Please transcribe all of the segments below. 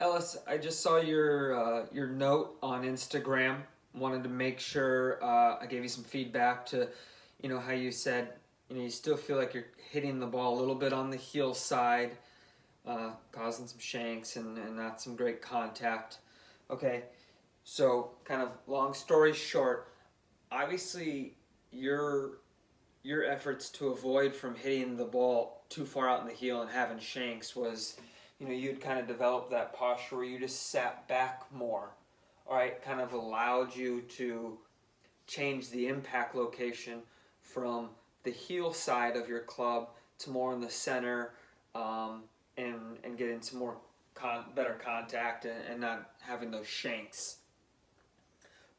Ellis, I just saw your note on Instagram. Wanted to make sure I gave you some feedback to, how you said, you still feel like you're hitting the ball a little bit on the heel side, causing some shanks and not some great contact. Okay, so kind of long story short, obviously your your efforts to avoid from hitting the ball too far out in the heel and having shanks was, you'd kind of developed that posture where you just sat back more. All right, kind of allowed you to change the impact location from the heel side of your club to more in the center, and getting some more better contact and not having those shanks.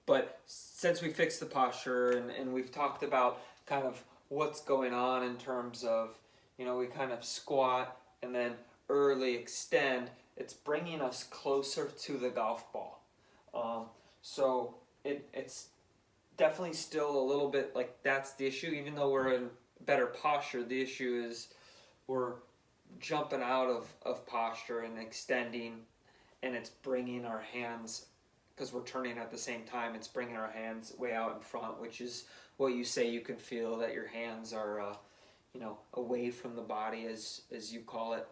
But since we fixed the posture and we've talked about kind of what's going on in terms of, we kind of squat and then early extend, it's bringing us closer to the golf ball. So it's definitely still a little bit like that's the issue, even though we're in better posture. The issue is we're jumping out of posture and extending, and it's bringing our hands, because we're turning at the same time, it's bringing our hands way out in front, which is what you say you can feel that your hands are, away from the body, as you call it.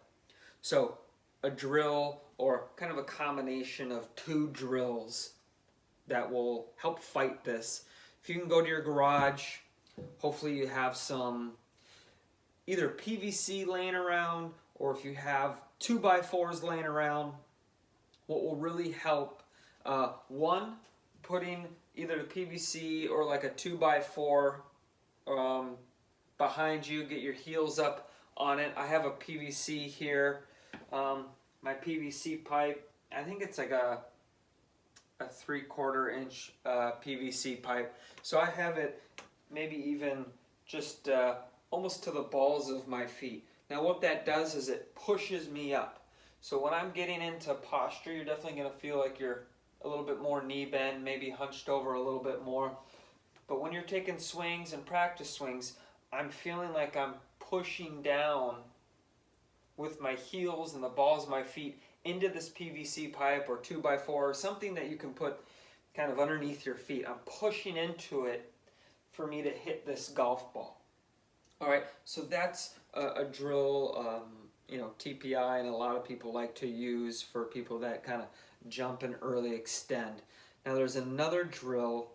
So a drill, or kind of a combination of two drills that will help fight this. If you can go to your garage, hopefully you have some either PVC laying around, or if you have 2x4s laying around, what will really help, one, putting either the PVC or like a 2x4 behind you, get your heels up on it. I have a PVC here, my PVC pipe, I think it's like a 3/4 inch PVC pipe. So I have it maybe even just almost to the balls of my feet. Now what that does is it pushes me up. So when I'm getting into posture, you're definitely going to feel like you're a little bit more knee bend, maybe hunched over a little bit more. But when you're taking swings and practice swings, I'm feeling like I'm pushing down with my heels and the balls of my feet into this PVC pipe or 2x4 or something that you can put kind of underneath your feet. I'm pushing into it for me to hit this golf ball. All right, so that's a drill, TPI, and a lot of people like to use for people that kind of jump and early extend. Now there's another drill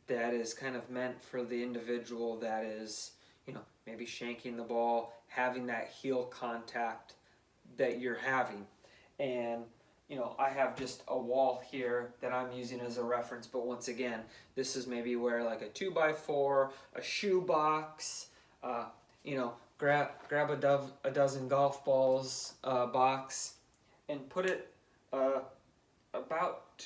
that is kind of meant for the individual that is, maybe shanking the ball, having that heel contact that you're having. And, I have just a wall here that I'm using as a reference, but once again, this is maybe where like a 2x4, a shoe box, grab a dozen golf balls box and put it about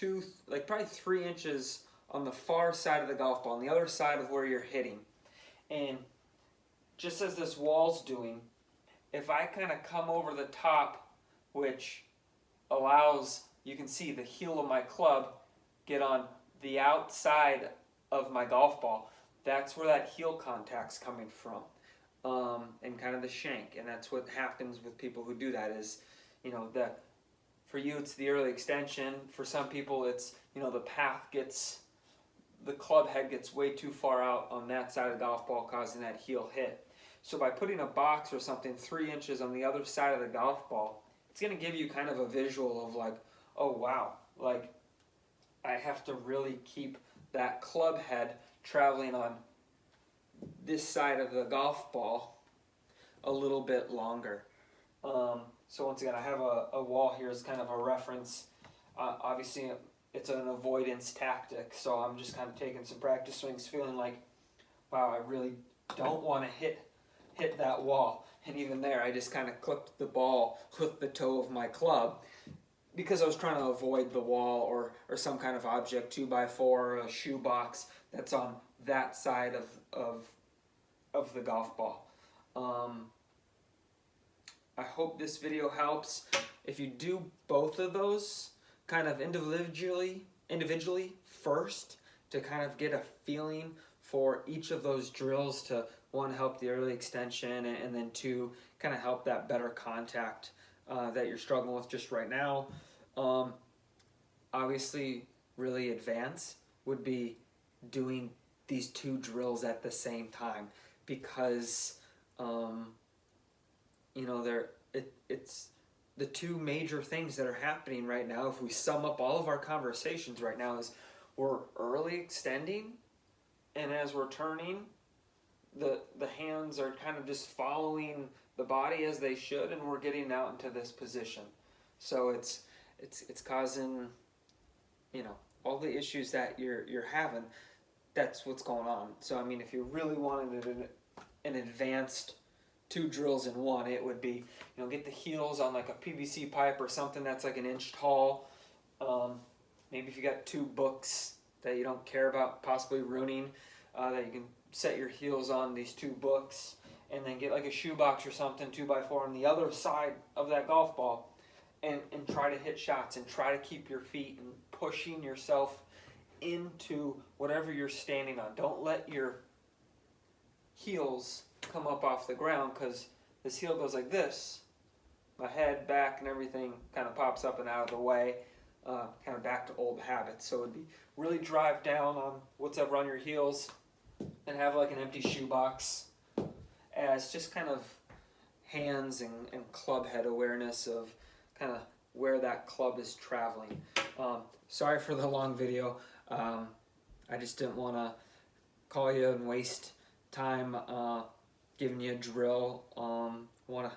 probably 3 inches on the far side of the golf ball, on the other side of where you're hitting. And just as this wall's doing, if I kind of come over the top, which allows, you can see the heel of my club get on the outside of my golf ball, that's where that heel contact's coming from, and kind of the shank. And that's what happens with people who do that is, that for you it's the early extension. For some people it's, the club head gets way too far out on that side of the golf ball, causing that heel hit. So by putting a box or something 3 inches on the other side of the golf ball, it's going to give you kind of a visual of like, oh wow, like I have to really keep that club head traveling on this side of the golf ball a little bit longer. So once again, I have a wall here as kind of a reference. Obviously, it's an avoidance tactic, so I'm just kind of taking some practice swings, feeling like, wow, I really don't want to hit that wall. And even there, I just kind of clipped the ball with the toe of my club because I was trying to avoid the wall or some kind of object, 2x4, a shoe box that's on that side of the golf ball. I hope this video helps. If you do both of those kind of individually first, to kind of get a feeling for each of those drills, to one, help the early extension, and then two, kind of help that better contact that you're struggling with just right now. Obviously really advanced would be doing these two drills at the same time, because it's the two major things that are happening right now. If we sum up all of our conversations right now, is we're early extending, and as we're turning, the hands are kind of just following the body as they should, and we're getting out into this position. So it's causing, all the issues that you're having. That's what's going on. So I mean, if you really wanted an advanced two drills in one, it would be, get the heels on like a PVC pipe or something that's like an inch tall. Maybe if you got two books that you don't care about possibly ruining, that you can set your heels on these two books, and then get like a shoebox or something, 2x4 on the other side of that golf ball, and try to hit shots and try to keep your feet and pushing yourself into whatever you're standing on. Don't let your heels come up off the ground, because this heel goes like this. My head, back, and everything kind of pops up and out of the way, kind of back to old habits. So it'd be really drive down on what's ever on your heels, and have like an empty shoebox as just kind of hands and club head awareness of kind of where that club is traveling. Sorry for the long video. I just didn't want to call you and waste time giving you a drill. Want to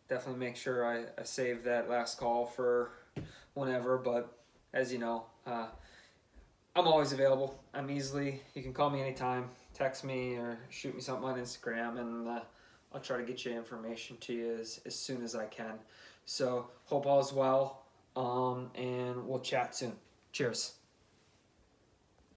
definitely make sure I save that last call for whenever, but as you know, I'm always available. You can call me anytime, text me, or shoot me something on Instagram, and I'll try to get you information to you as soon as I can. So hope all is well, and we'll chat soon. Cheers.